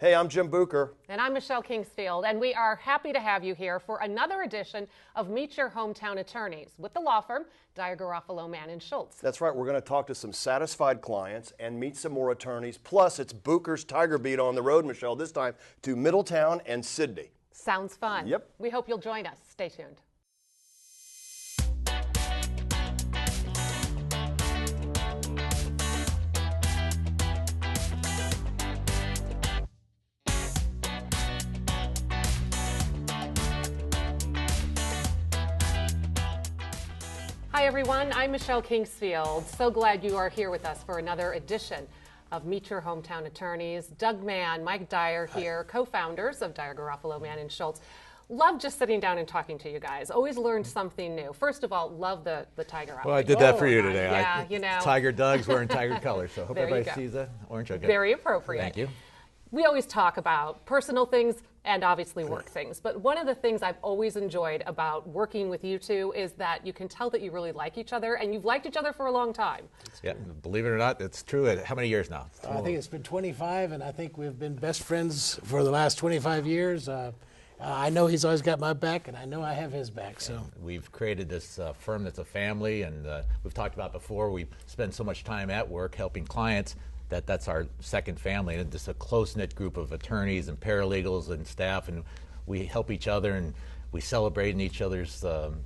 Hey, I'm Jim Bucher. And I'm Michelle Kingsfield, and we are happy to have you here for another edition of Meet Your Hometown Attorneys with the law firm Dyer Garofalo Mann & Schultz. That's right, we're going to talk to some satisfied clients and meet some more attorneys. Plus, it's Bucher's Tiger Beat on the road, Michelle, this time to Middletown and Sydney. Sounds fun. Yep. We hope you'll join us. Stay tuned. Hi everyone, I'm Michelle Kingsfield. So glad you are here with us for another edition of Meet Your Hometown Attorneys. Doug Mann, Mike Dyer here, co-founders of Dyer Garofalo Mann & Schultz. Love just sitting down and talking to you guys. Always learned something new. First of all, love the tiger outfit. Well, I did that for you today. Yeah, you know. Tiger Doug's wearing tiger colors, so hope There you everybody go. sees the orange. Okay. Very appropriate. Thank you. We always talk about personal things and obviously work things, but one of the things I've always enjoyed about working with you two is that you can tell that you really like each other, and you've liked each other for a long time. Yeah, believe it or not, it's true. How many years now? I think it's been 25, and I think we've been best friends for the last 25 years. I know he's always got my back, and I know I have his back. So We've created this firm that's a family, and we've talked about before, we spend so much time at work helping clients that's our second family, and just a close-knit group of attorneys and paralegals and staff, and we help each other, and we celebrate in each other's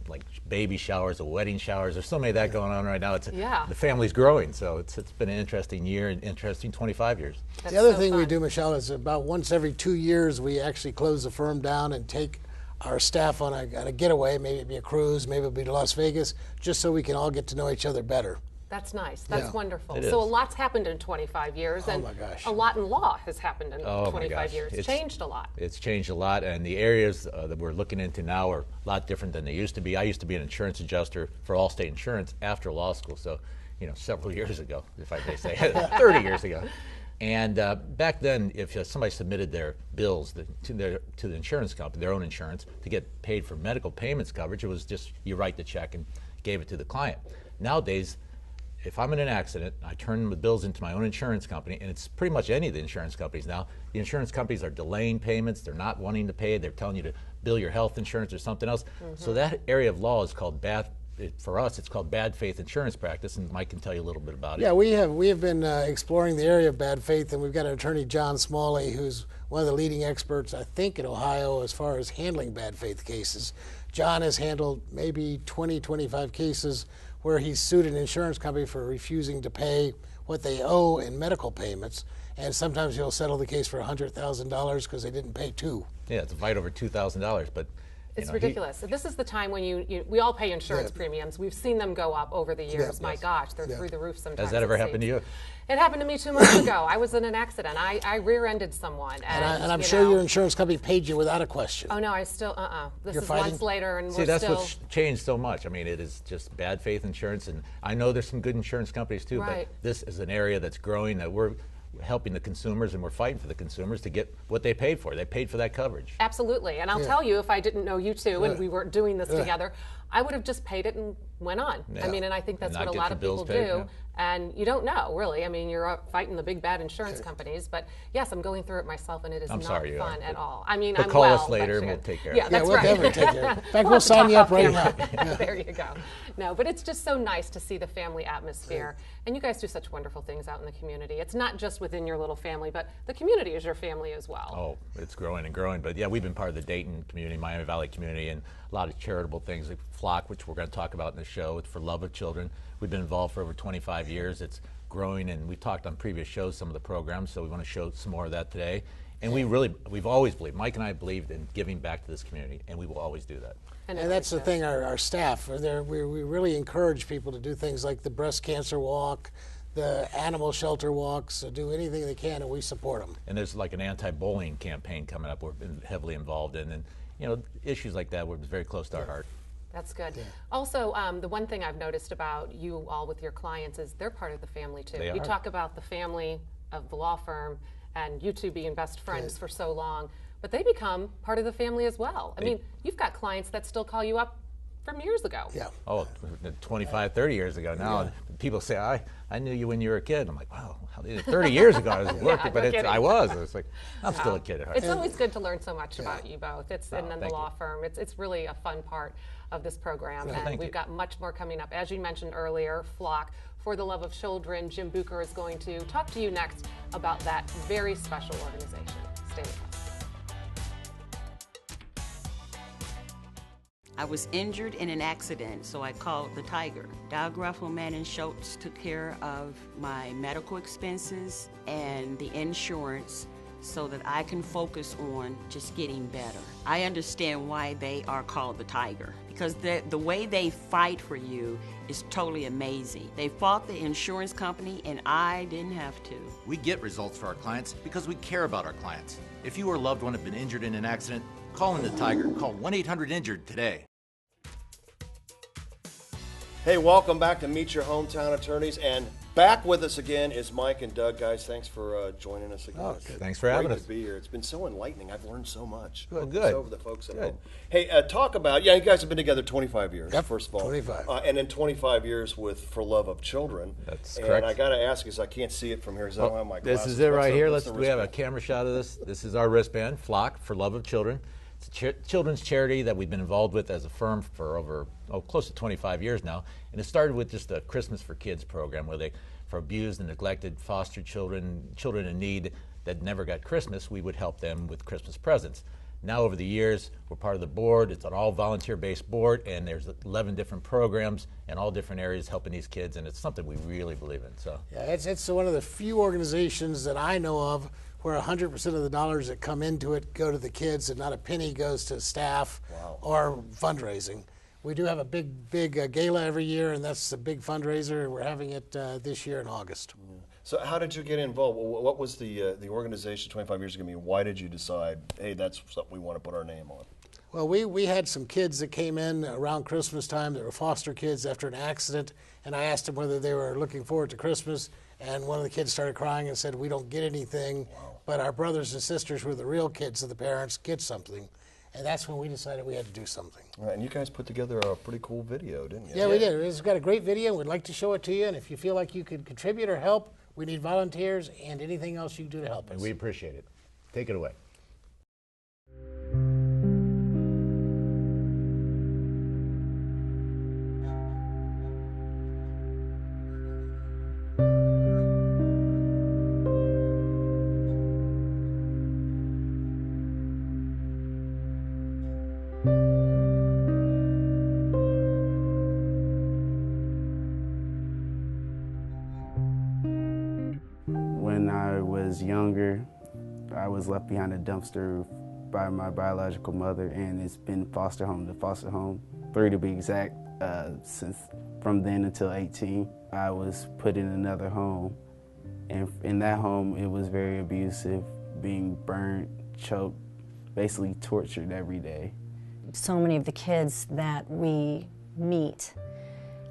like baby showers or wedding showers. There's so many of that going on right now. The family's growing, so it's been an interesting year, and interesting 25 years. That's the other so thing we fun. do, Michelle, is about once every 2 years we actually close the firm down and take our staff on a getaway. Maybe it be a cruise, maybe it'll be to Las Vegas, just so we can all get to know each other better. That's nice. That's Yeah. wonderful. It So a is. lot's happened in 25 years, Oh and my gosh. a lot in law has happened in Oh my 25 gosh. years. It's changed a lot. It's changed a lot, and the areas that we're looking into now are a lot different than they used to be. I used to be an insurance adjuster for Allstate Insurance after law school, so several years ago, if I may say, 30 years ago. And back then, if somebody submitted their bills to the insurance company, their own insurance, to get paid for medical payments coverage, it was just you write the check and gave it to the client. Nowadays, if I'm in an accident, I turn the bills into my own insurance company, and it's pretty much any of the insurance companies now. The insurance companies are delaying payments. They're not wanting to pay. They're telling you to bill your health insurance or something else. So that area of law is called for us, it's called bad faith insurance practice, and Mike can tell you a little bit about it. Yeah, we have been exploring the area of bad faith, and we've got an attorney, John Smalley, who's one of the leading experts, I think, in Ohio as far as handling bad faith cases. John has handled maybe 20, 25 cases where he's sued an insurance company for refusing to pay what they owe in medical payments, and sometimes he'll settle the case for $100,000 because they didn't pay two. Yeah, it's a fight over $2,000, but It's ridiculous. This is the time when we all pay insurance premiums. We've seen them go up over the years. My gosh, they're through the roof sometimes. Has that ever it happened to seems. you? It happened to me 2 months ago. I was in an accident. I rear-ended someone. And I'm sure your insurance company paid you without a question. Oh no, I still, This You're is fighting? months later, and See, we're that's still. what's changed so much. I mean, it is just bad faith insurance, and I know there's some good insurance companies too, Right. but this is an area that's growing, that we're helping the consumers, and we're fighting for the consumers to get what they paid for. They paid for that coverage. Absolutely, and I'll tell you, if I didn't know you two and we weren't doing this together, I would have just paid it and went on. Yeah. I mean, and I think that's And what not a get lot your of people bills paid, do. yeah. And you don't know, really. I mean, you're out fighting the big bad insurance companies, but yes, I'm going through it myself, and it is I'm not sorry you are, fun at but- all. I mean, but I'm call us well, later but and you- we'll take care of Yeah, it. that's we'll right. definitely take care of it. In fact, We'll we'll have to sign talk you up off right camera. now. There you go. No, but it's just so nice to see the family atmosphere. And you guys do such wonderful things out in the community. It's not just within your little family, but the community is your family as well. Oh, it's growing and growing. But yeah, we've been part of the Dayton community, Miami Valley community, and a lot of charitable things like Flock, which we're going to talk about in the show. It's for love of children. We've been involved for over 25 years. It's growing, and we talked on previous shows some of the programs, so we want to show some more of that today. And we've always believed, Mike and I believed in giving back to this community, and we will always do that. And that's the thing, our staff, we really encourage people to do things like the breast cancer walk, the animal shelter walks, do anything they can, and we support them. And there's like an anti-bullying campaign coming up we're been heavily involved in, and issues like that were very close to our heart. That's good. Yeah. Also, the one thing I've noticed about you all with your clients is they're part of the family too. They You are. talk about the family of the law firm and you two being best friends for so long, but they become part of the family as well. I mean, you've got clients that still call you up from years ago. Yeah. Oh, 25, 30 years ago now. And people say, I knew you when you were a kid. I'm like, wow, 30 years ago I was working, no but kidding. I was like, I'm still a kid at heart. It's always good to learn so much about you both. And then the thank law firm. It's really a fun part of this program, and thank we've you. got much more coming up. As you mentioned earlier, Flock for the Love of Children. Jim Bucher is going to talk to you next about that very special organization. Stay with us. I was injured in an accident, so I called the Tiger. Diagraffel Manning Schultz took care of my medical expenses and the insurance so that I can focus on just getting better. I understand why they are called the Tiger, because the way they fight for you is totally amazing. They fought the insurance company and I didn't have to. We get results for our clients because we care about our clients. If you or a loved one have been injured in an accident, call in the Tiger. Call 1-800-INJURED today. Hey, welcome back to Meet Your Hometown Attorneys, and back with us again is Mike and Doug. Guys, thanks for joining us again. Thanks for having Great us. to be here. It's been so enlightening. I've learned so much. Good, Hope good. So for the folks at Good. home. Hey, talk about, you guys have been together 25 years, Yep, first of all. 25. And then 25 years with For Love of Children. That's and correct. I got to ask, because I can't see it from here, because I don't have my This glasses. is it What's right the- here. what's the We have a wristband? camera shot of this. This is our wristband, Flock for Love of Children. It's a children's charity that we've been involved with as a firm for over close to 25 years now. And it started with just a Christmas for Kids program where they, for abused and neglected foster children, children in need that never got Christmas, we would help them with Christmas presents. Now over the years, we're part of the board. It's an all volunteer-based board, and there's 11 different programs in all different areas helping these kids, and it's something we really believe in. So. Yeah, it's one of the few organizations that I know of where 100% of the dollars that come into it go to the kids and not a penny goes to staff or fundraising. We do have a big gala every year, and that's a big fundraiser, and we're having it this year in August. So how did you get involved? What was the organization 25 years ago? Why did you decide, hey, that's something we want to put our name on? Well, we had some kids that came in around Christmas time that were foster kids after an accident, and I asked them whether they were looking forward to Christmas, and one of the kids started crying and said, we don't get anything, but our brothers and sisters who are the real kids of the parents get something. And that's when we decided we had to do something. All right, and you guys put together a pretty cool video, didn't you? Yeah, we did. It's got a great video. We'd like to show it to you, and if you feel like you could contribute or help, we need volunteers and anything else you can do to help us. We appreciate it. Take it away. When I was younger, I was left behind a dumpster by my biological mother, and it's been foster home to foster home, 3 to be exact, since from then until 18. I was put in another home, and in that home it was very abusive, being burnt, choked, basically tortured every day. So many of the kids that we meet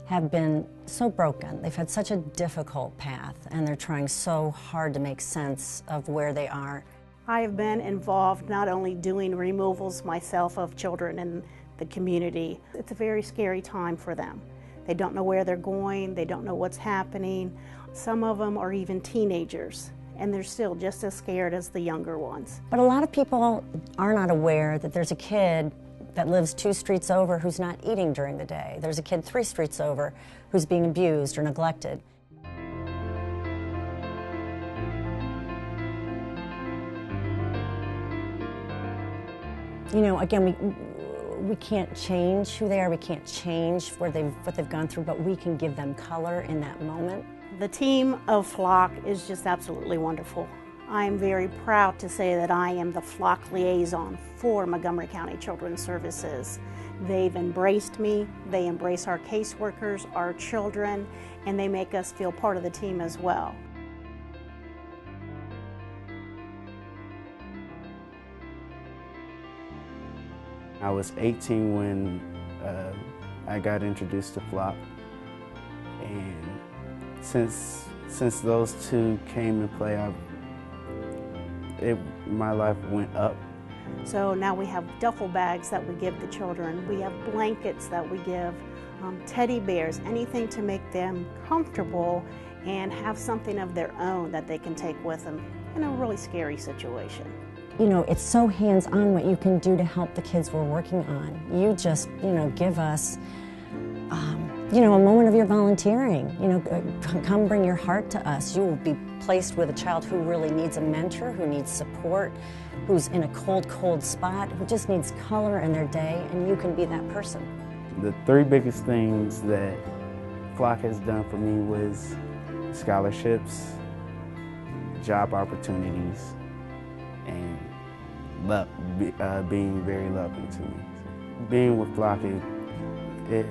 have been so broken. They've had such a difficult path, and they're trying so hard to make sense of where they are. I have been involved not only doing removals myself of children in the community. It's a very scary time for them. They don't know where they're going, they don't know what's happening. Some of them are even teenagers, and they're still just as scared as the younger ones. But a lot of people are not aware that there's a kid that lives 2 streets over who's not eating during the day. There's a kid 3 streets over who's being abused or neglected. You know, again, we can't change who they are, we can't change what they've gone through, but we can give them color in that moment. The team of Flock is just absolutely wonderful. I'm very proud to say that I am the Flock liaison for Montgomery County Children's Services. They've embraced me, they embrace our caseworkers, our children, and they make us feel part of the team as well. I was 18 when I got introduced to Flock, and since those two came in play, my life went up. So now we have duffel bags that we give the children, we have blankets that we give, teddy bears, anything to make them comfortable and have something of their own that they can take with them in a really scary situation. You know, it's so hands-on what you can do to help the kids we're working on. You just, give us, a moment of your volunteering. Come bring your heart to us. You will be placed with a child who really needs a mentor, who needs support, who's in a cold, cold spot, who just needs color in their day, and you can be that person. The three biggest things that Flock has done for me was scholarships, job opportunities, and being very loving to me. Being with Flock, it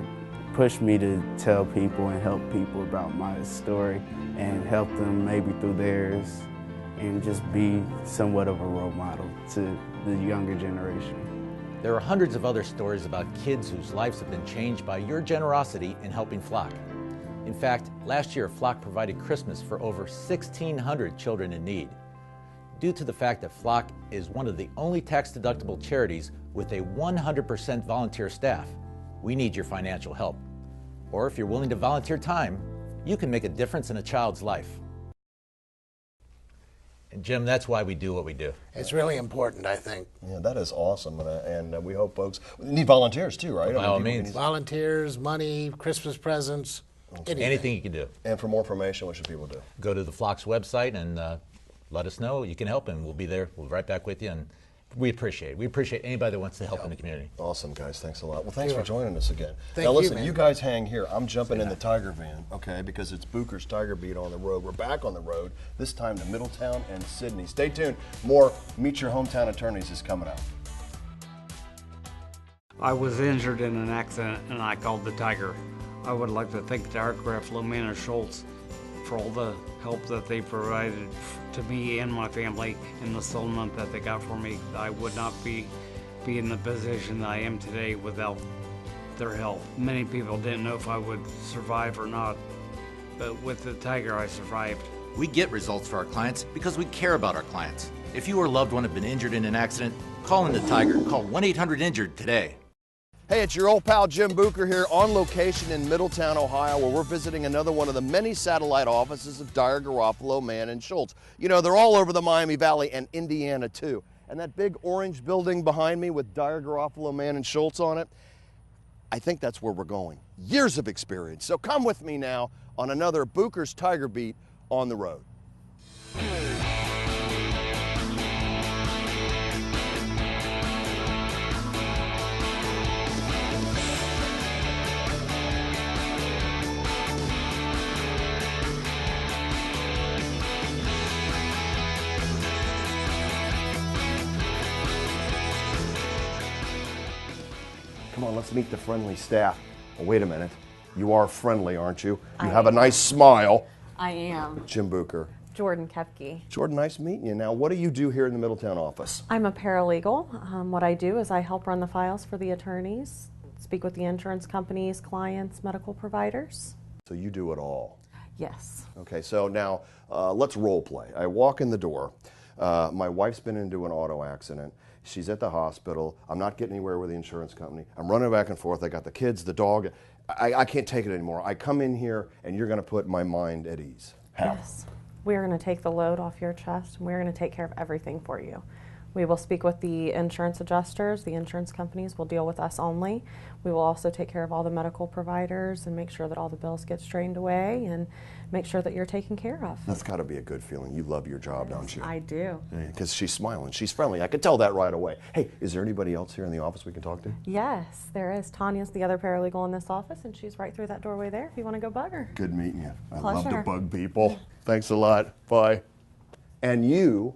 pushed me to tell people and help people about my story and help them maybe through theirs and just be somewhat of a role model to the younger generation. There are hundreds of other stories about kids whose lives have been changed by your generosity in helping Flock. In fact, last year Flock provided Christmas for over 1,600 children in need. Due to the fact that Flock is one of the only tax-deductible charities with a 100% volunteer staff, we need your financial help. Or if you're willing to volunteer time, you can make a difference in a child's life. And Jim, that's why we do what we do. It's really important, I think. Yeah, that is awesome, and we hope folks need volunteers too, right? By all means. Volunteers, money, Christmas presents, anything you can do. And for more information, what should people do? Go to the Flock's website and let us know. You can help, and we'll be there. We'll be right back with you, and we appreciate it. We appreciate anybody that wants to help in the community. Awesome, guys. Thanks a lot. Well, thanks for joining us again. Thank now, you, listen, man. you guys hang here. I'm jumping in the Tiger van, okay, because it's Booker's Tiger Beat on the road. We're back on the road, this time to Middletown and Sydney. Stay tuned. More Meet Your Hometown Attorneys is coming up. I was injured in an accident and I called the Tiger. I would like to thank Dyer-Garofalo, Lohmann and Schultz for all the help that they provided to me and my family in the settlement that they got for me. I would not be in the position that I am today without their help. Many people didn't know if I would survive or not, but with the Tiger I survived. We get results for our clients because we care about our clients. If you or a loved one have been injured in an accident, call in the Tiger. Call 1-800-INJURED today. Hey, it's your old pal Jim Booker here on location in Middletown, Ohio, where we're visiting another one of the many satellite offices of Dyer-Garofalo, Mann and Schultz. You know, they're all over the Miami Valley and Indiana too. And that big orange building behind me with Dyer-Garofalo, Mann and Schultz on it, I think that's where we're going. Years of experience. So come with me now on another Booker's Tiger Beat on the road. Come on, let's meet the friendly staff. Oh, wait a minute. You are friendly, aren't you? You have a nice smile. I am. Jim Booker. Jordan Kepke. Jordan, nice meeting you. Now, what do you do here in the Middletown office? I'm a paralegal. What I do is I help run the files for the attorneys, speak with the insurance companies, clients, medical providers. So you do it all. Yes. Okay, so now let's role play. I walk in the door. My wife's been into an auto accident. She's at the hospital. I'm not getting anywhere with the insurance company. I'm running back and forth. I got the kids, the dog. I can't take it anymore. I come in here and you're going to put my mind at ease. How? Yes. We are going to take the load off your chest, and we're going to take care of everything for you. We will speak with the insurance adjusters. The insurance companies will deal with us only. We will also take care of all the medical providers and make sure that all the bills get straightened away and make sure that you're taken care of. That's got to be a good feeling. You love your job, don't you? I do. Because she's smiling. She's friendly. I could tell that right away. Hey, is there anybody else here in the office we can talk to? Yes, there is. Tanya's the other paralegal in this office, and she's right through that doorway there if you want to go bug her. Good meeting you. I Pleasure. love to bug people. Thanks a lot. Bye. And you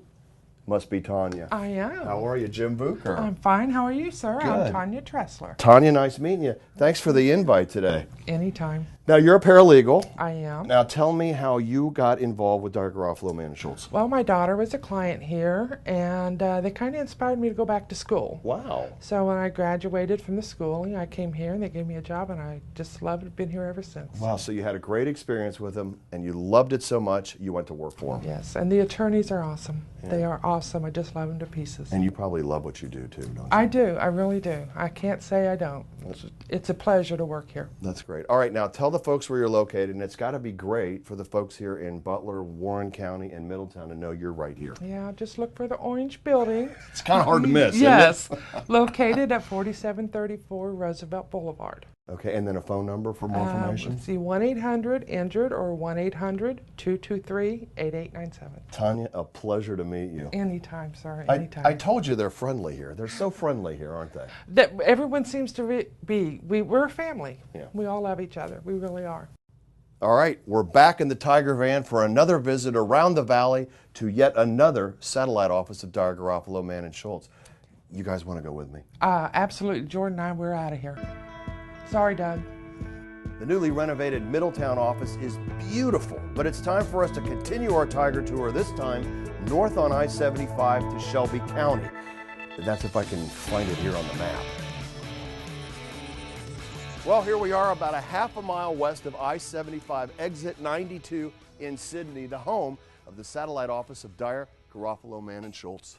must be Tanya. I am. How are you, Jim Booker? I'm fine. How are you, sir? Good. I'm Tanya Tressler. Tanya, nice meeting you. Thanks for the invite today. Anytime. Now, you're a paralegal. I am. Now, tell me how you got involved with Dyer-Garofalo, Mann and Schultz. Well, my daughter was a client here, and they kind of inspired me to go back to school. Wow. So when I graduated from the schooling, I came here, and they gave me a job, and I just loved it. Been here ever since. Wow, so you had a great experience with them, and you loved it so much, you went to work for them. Yes, and the attorneys are awesome. Yeah. They are awesome. I just love them to pieces. And you probably love what you do, too, don't you? I do. I really do. I can't say I don't. It's a pleasure to work here. That's great. All right, now tell the folks where you're located, and it's got to be great for the folks here in Butler, Warren County, and Middletown to know you're right here. Yeah, just look for the orange building. It's kind of hard to miss, Yes, isn't it? located at 4734 Roosevelt Boulevard. Okay, and then a phone number for more information? Let's see, 1-800-INJURED or 1-800-223-8897. Tanya, a pleasure to meet you. Anytime, sir, I anytime. told you they're friendly here. They're so friendly here, aren't they? That everyone seems to be. We're a family. Yeah. We all love each other. We really are. All right, we're back in the Tiger van for another visit around the valley to yet another satellite office of Dyer, Garofalo, Mann, and Schultz. You guys want to go with me? Absolutely. Jordan and I, we're out of here. Sorry, Doug. The newly renovated Middletown office is beautiful, but it's time for us to continue our Tiger tour, this time north on I-75 to Shelby County. That's if I can find it here on the map. Well, here we are about a half a mile west of I-75, exit 92 in Sidney, the home of the satellite office of Dyer, Garofalo, Mann, and Schultz.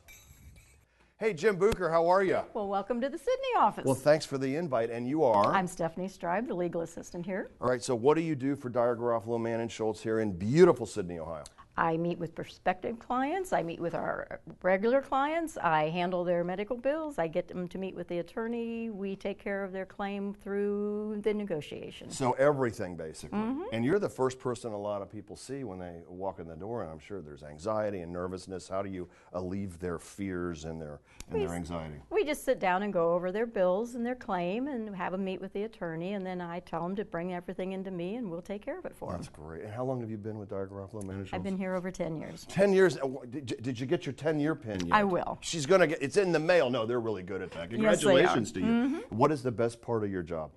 Hey, Jim Bucher, how are you? Well, welcome to the Sidney office. Well, thanks for the invite, and you are? I'm Stephanie Stribe, the legal assistant here. All right, so what do you do for Dyer, Garofalo, Mann, and Schultz here in beautiful Sidney, Ohio? I meet with prospective clients, I meet with our regular clients, I handle their medical bills, I get them to meet with the attorney, we take care of their claim through the negotiations. So everything, basically. And you're the first person a lot of people see when they walk in the door, and I'm sure there's anxiety and nervousness. How do you alleviate their fears and their anxiety? We just sit down and go over their bills and their claim and have them meet with the attorney, and then I tell them to bring everything into me and we'll take care of it for them. That's great. And how long have you been with Dyer, Garofalo, Mann, and Schultz? I've been here over 10 years. 10 years. Did you get your 10-year pin yet? I will. She's going to get, it's in the mail. No, they're really good at that. Congratulations to you. What is the best part of your job?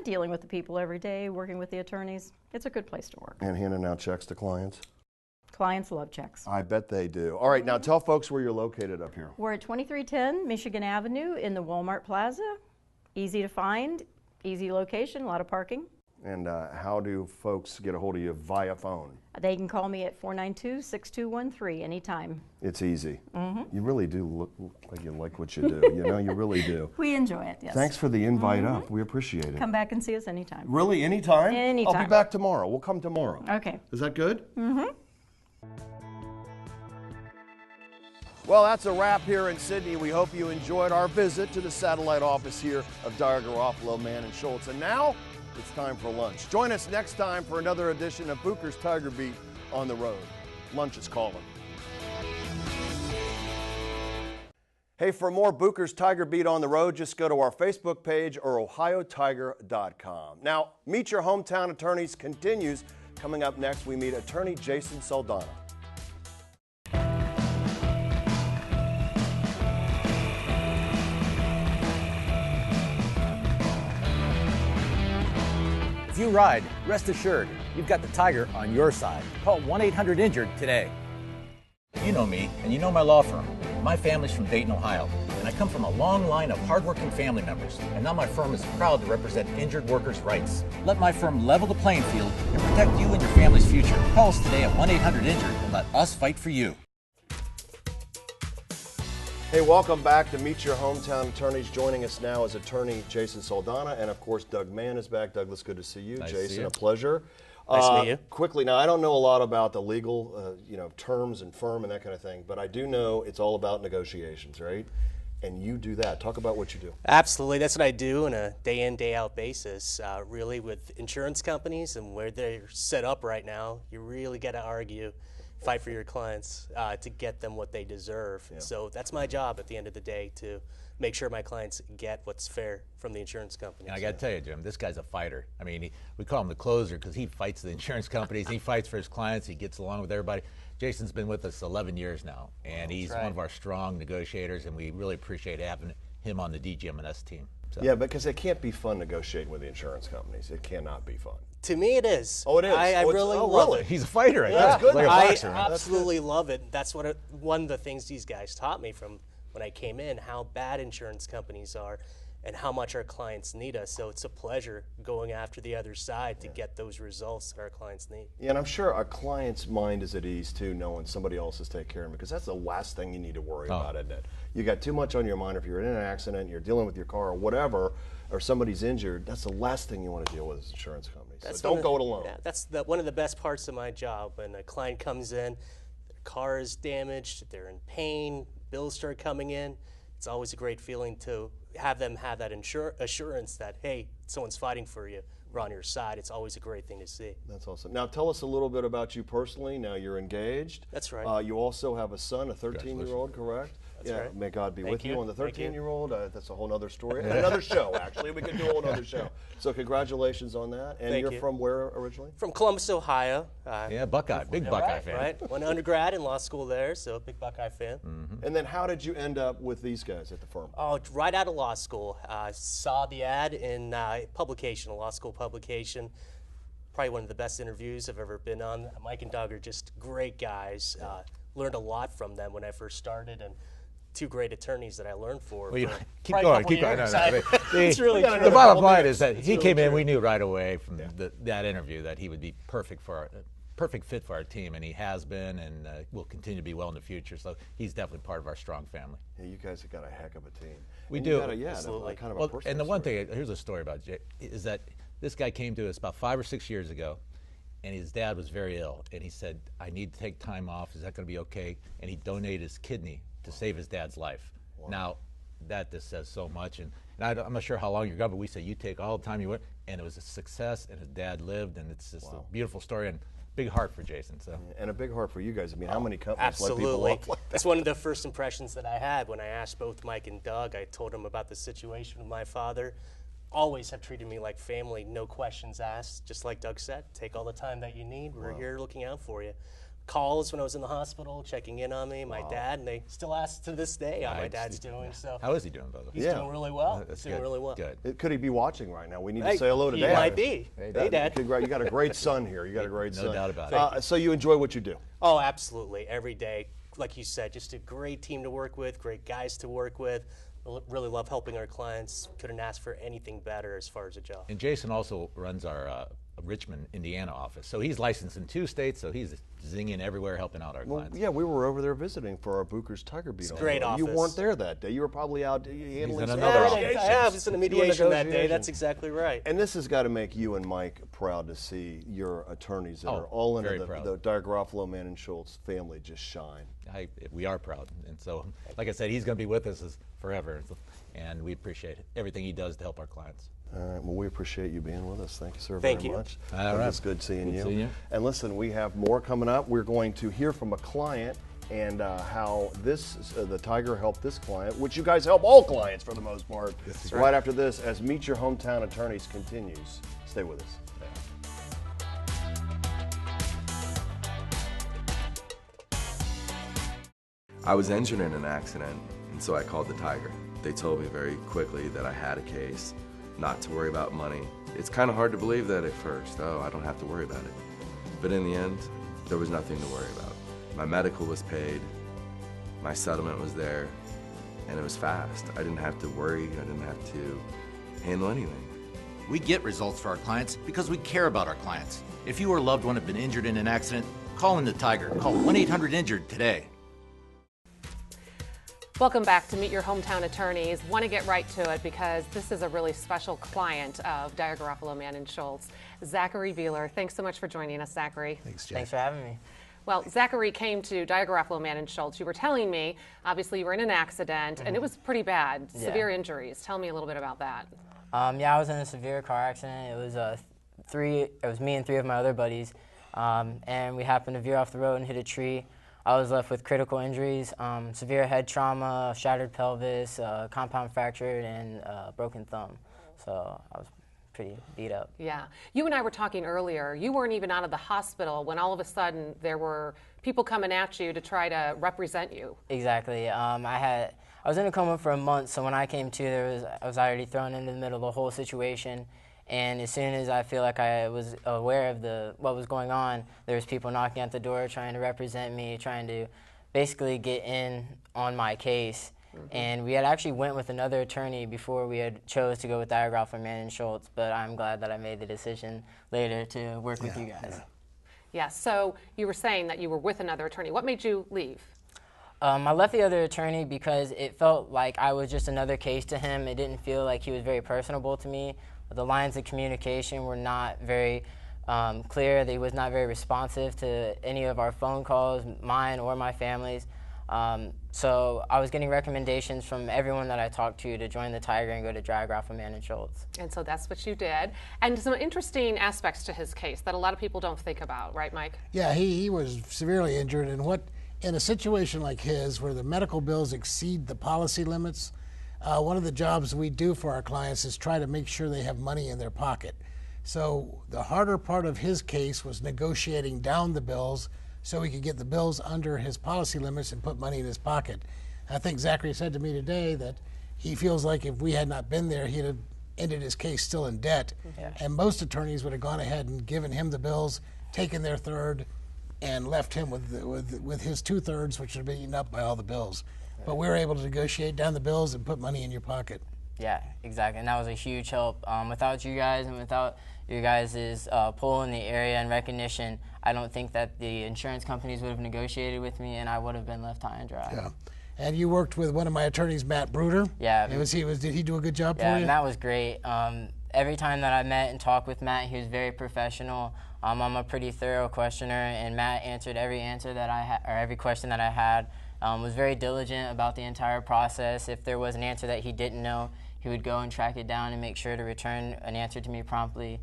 Dealing with the people every day, working with the attorneys. It's a good place to work. And handing out checks to clients? Clients love checks. I bet they do. All right, now tell folks where you're located up here. We're at 2310 Michigan Avenue in the Walmart Plaza. Easy to find, easy location, a lot of parking. And how do folks get a hold of you via phone? They can call me at 492-6213 anytime. It's easy. You really do look like you like what you do. You know, you really do. We enjoy it, yes. Thanks for the invite up. We appreciate it. Come back and see us anytime. Really, anytime? Anytime. I'll be back tomorrow. We'll come tomorrow. Okay. Is that good? Well, that's a wrap here in Sidney. We hope you enjoyed our visit to the satellite office here of Dyer, Garofalo, Mann, and Schultz. And now, it's time for lunch. Join us next time for another edition of Bucher's Tiger Beat on the road. Lunch is calling. Hey, for more Bucher's Tiger Beat on the road, just go to our Facebook page or ohiotiger.com. Now, Meet Your Hometown Attorneys continues. Coming up next, we meet attorney Jason Saldana. If you ride, rest assured, you've got the Tiger on your side. Call 1-800-INJURED today. You know me, and you know my law firm. My family's from Dayton, Ohio, and I come from a long line of hardworking family members, and now my firm is proud to represent injured workers' rights. Let my firm level the playing field and protect you and your family's future. Call us today at 1-800-INJURED and let us fight for you. Hey, welcome back to Meet Your Hometown Attorneys. Joining us now is attorney Jason Saldana, and of course Doug Mann is back. Douglas, good to see you. Nice to Jason, see you. a pleasure. Nice to meet you. Quickly, now I don't know a lot about the legal, terms and firm and that kind of thing, but I do know it's all about negotiations, right? And you do that. Talk about what you do. Absolutely, that's what I do on a day in, day out basis. Really, with insurance companies and where they're set up right now, you really got to argue, fight for your clients to get them what they deserve. Yeah. So that's my job at the end of the day, to make sure my clients get what's fair from the insurance companies. And I got to tell you, Jim, this guy's a fighter. I mean, we call him the closer because he fights the insurance companies, he fights for his clients, he gets along with everybody. Jason's been with us 11 years now, and he's one of our strong negotiators, and we really appreciate having him on the DGM&S team. So. Yeah, because it can't be fun negotiating with the insurance companies. It cannot be fun. To me, it is. Oh, it is? I really love it. He's a fighter. I That's good. Like a I boxer, huh? absolutely love it. That's one of the things these guys taught me from when I came in, how bad insurance companies are and how much our clients need us. So it's a pleasure going after the other side to get those results that our clients need. Yeah, and I'm sure a client's mind is at ease too, knowing somebody else is taking care of them, because that's the last thing you need to worry about, isn't it? You got too much on your mind. If you're in an accident, you're dealing with your car or whatever, or somebody's injured, that's the last thing you want to deal with as insurance companies. That's So don't go it alone. Yeah, that's one of the best parts of my job. When a client comes in, their car is damaged, they're in pain, bills start coming in. It's always a great feeling to have them have that assurance that, hey, someone's fighting for you. We're on your side. It's always a great thing to see. That's awesome. Now tell us a little bit about you personally. Now you're engaged. That's right. You also have a son, a 13-year-old, correct? That's yeah. right. May God be Thank with you. you. On the Thank you. 13-year-old, that's a whole other story. And another show, actually. We could do a whole other show. So congratulations on that. And Thank you're you. from where originally? From Columbus, Ohio. Yeah, Buckeye, big Buckeye fan. Right. Went undergrad in law school there, so a big Buckeye fan. And then how did you end up with these guys at the firm? Oh, right out of law school. Saw the ad in publication, a law school publication. Probably one of the best interviews I've ever been on. Mike and Doug are just great guys. Learned a lot from them when I first started, and two great attorneys that I learned for. Well, keep probably a going, couple keep going. years. It's really true. the bottom line is that he came in. We knew right away from that interview that he would be perfect fit for our team, and he has been, and will continue to be well in the future. So he's definitely part of our strong family. Yeah, you guys have got a heck of a team. We And do. you got a kind of a personal and the one story. thing, here's a story about Jay, is that this guy came to us about 5 or 6 years ago, and his dad was very ill, and he said, I need to take time off. Is that going to be okay? And he donated his kidney to save his dad's life. Wow. Now, that just says so much. And I'm not sure how long you're gone, but we said, you take all the time you want. And it was a success, and his dad lived, and it's just a beautiful story, and big heart for Jason. So. And a big heart for you guys. I mean, how many companies Absolutely. let people off like that? That's one of the first impressions that I had when I asked both Mike and Doug. I told them about the situation with my father. Always have treated me like family, no questions asked. Just like Doug said, take all the time that you need. We're here looking out for you. Calls when I was in the hospital, checking in on me, my dad, and they still ask to this day how my dad's doing. So how is he doing, by the way? He's doing really well. That's He's doing good. really well. Good. Could he be watching right now? We need to Hey, say hello to he Dad. might be. Hey, Dad. You got a great son here. You got a great son. No doubt about it. So you enjoy what you do? Oh, absolutely. Every day, like you said, just a great team to work with, great guys to work with. Really love helping our clients. Couldn't ask for anything better as far as a job. And Jason also runs our Richmond, Indiana office. So he's licensed in 2 states, so he's zinging everywhere helping out our clients. Yeah, we were over there visiting for our Booker's Tiger Beat. It's a great office. You weren't there that day. You were probably out handling in some another office. negotiations. I was in a mediation that day. negotiation. That's exactly right. And this has got to make you and Mike proud to see your attorneys that Oh, are all under very proud. the Dyer Garofalo, Mann and Schultz family just shine. We are proud. And so, like I said, he's going to be with us forever. And we appreciate everything he does to help our clients. All right. Well, we appreciate you being with us. Thank you, sir, Thank very you. much. All right. It's good seeing Good you. seeing you. And listen, we have more coming up. We're going to hear from a client and how the Tiger helped this client, which you guys help all clients for the most part. Right after this, as Meet Your Hometown Attorneys continues. Stay with us. I was injured in an accident, and so I called the Tiger. They told me very quickly that I had a case, not to worry about money. It's kind of hard to believe that at first. Oh, I don't have to worry about it. But in the end, there was nothing to worry about. My medical was paid, my settlement was there, and it was fast. I didn't have to worry, I didn't have to handle anything. We get results for our clients because we care about our clients. If you or a loved one have been injured in an accident, call in the Tiger. Call 1-800-INJURED today. Welcome back to Meet Your Hometown Attorneys. Want to get right to it because this is a really special client of Dyer Garofalo, Mann and Schultz, Zachary Beeler. Thanks so much for joining us, Zachary. Thanks, Jay. Thanks for having me. Well, Zachary came to Dyer Garofalo, Mann and Schultz. You were telling me, obviously, you were in an accident, and it was pretty bad, severe injuries. Tell me a little bit about that. Yeah, I was in a severe car accident. It was me and 3 of my other buddies, and we happened to veer off the road and hit a tree. I was left with critical injuries, severe head trauma, shattered pelvis, compound fractured, and broken thumb. So I was pretty beat up. Yeah. You and I were talking earlier. You weren't even out of the hospital when all of a sudden there were people coming at you to try to represent you. Exactly. I was in a coma for a month, so when I came to, I was already thrown into the middle of the whole situation. And as soon as I feel like I was aware of what was going on, there was people knocking at the door trying to represent me, trying to basically get in on my case. And we had actually went with another attorney before we had chose to go with Dyer Garofalo, Mann and Schultz, but I'm glad that I made the decision later to work with you guys. Yeah, so you were saying that you were with another attorney. What made you leave? I left the other attorney because it felt like I was just another case to him. It didn't feel like he was very personable to me. The lines of communication were not very clear. He was not very responsive to any of our phone calls, mine or my family's. So I was getting recommendations from everyone that I talked to join the Tiger and go to Dyer, Graffelman & Schultz. And so that's what you did. And some interesting aspects to his case that a lot of people don't think about, right, Mike? Yeah, he was severely injured, and in a situation like his, where the medical bills exceed the policy limits, one of the jobs we do for our clients is try to make sure they have money in their pocket. So the harder part of his case was negotiating down the bills so he could get the bills under his policy limits and put money in his pocket. I think Zachary said to me today that he feels like if we had not been there, he'd have ended his case still in debt. Yeah. And most attorneys would have gone ahead and given him the bills, taken their third, and left him with his 2/3, which would be eaten up by all the bills. But we were able to negotiate down the bills and put money in your pocket. Yeah, exactly, and that was a huge help. Without you guys and without your guys' pull in the area and recognition, I don't think that the insurance companies would have negotiated with me, and I would have been left high and dry. Yeah. And you worked with one of my attorneys, Matt Bruder. Yeah. Did he do a good job for you? Yeah, Matt was great. Every time that I met and talked with Matt, he was very professional. I'm a pretty thorough questioner, and Matt answered every answer that I had, or every question that I had. Was very diligent about the entire process. If there was an answer that he didn't know, he would go and track it down and make sure to return an answer to me promptly.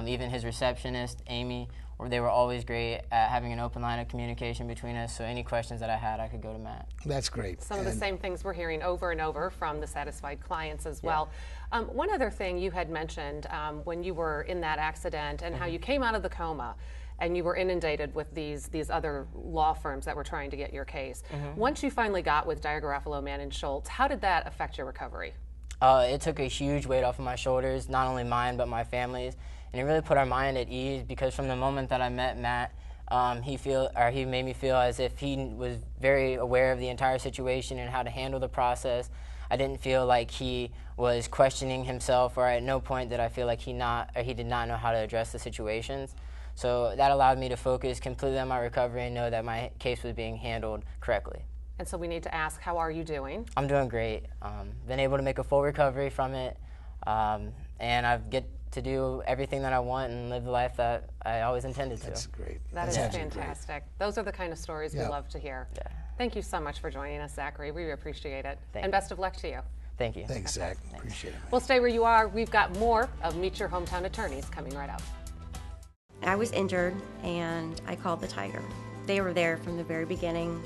Even his receptionist, Amy, they were always great at having an open line of communication between us, so any questions that I had, I could go to Matt. That's great. Some of the same things we're hearing over and over from the satisfied clients as well. One other thing you had mentioned when you were in that accident and how you came out of the coma and you were inundated with these other law firms that were trying to get your case. Once you finally got with Dyer, Garofalo, Mann & Schultz, how did that affect your recovery? It took a huge weight off of my shoulders, not only mine but my family's, and it really put our mind at ease because from the moment that I met Matt, he made me feel as if he was very aware of the entire situation and how to handle the process. I didn't feel like he was questioning himself, or at no point did I feel like he did not know how to address the situations. So that allowed me to focus completely on my recovery and know that my case was being handled correctly. And so we need to ask, how are you doing? I'm doing great. Been able to make a full recovery from it, and I get to do everything that I want and live the life that I always intended to. That's great. That is fantastic. Those are the kind of stories we love to hear. Yeah. Thank you so much for joining us, Zachary. We appreciate it. And best of luck to you. Thank you. Thanks, Zach. Appreciate it. Well, stay where you are. We've got more of Meet Your Hometown Attorneys coming right up. I was injured and I called the Tiger. They were there from the very beginning,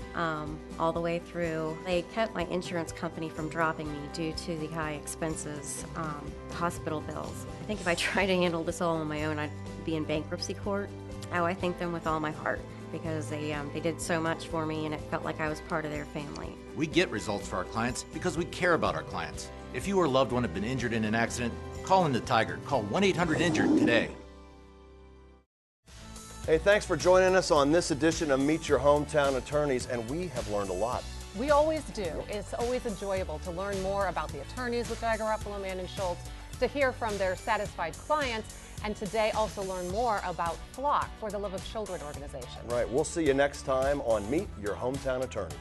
all the way through. They kept my insurance company from dropping me due to the high expenses, hospital bills. I think if I tried to handle this all on my own, I'd be in bankruptcy court. Oh, I thank them with all my heart because they did so much for me and it felt like I was part of their family. We get results for our clients because we care about our clients. If you or a loved one have been injured in an accident, call in the Tiger. Call 1-800-INJURED today. Hey, thanks for joining us on this edition of Meet Your Hometown Attorneys, and we have learned a lot. We always do. It's always enjoyable to learn more about the attorneys with Dyer, Garofalo, Mann & Schultz, to hear from their satisfied clients, and today also learn more about Flock for the Love of Children organization. Right, we'll see you next time on Meet Your Hometown Attorneys.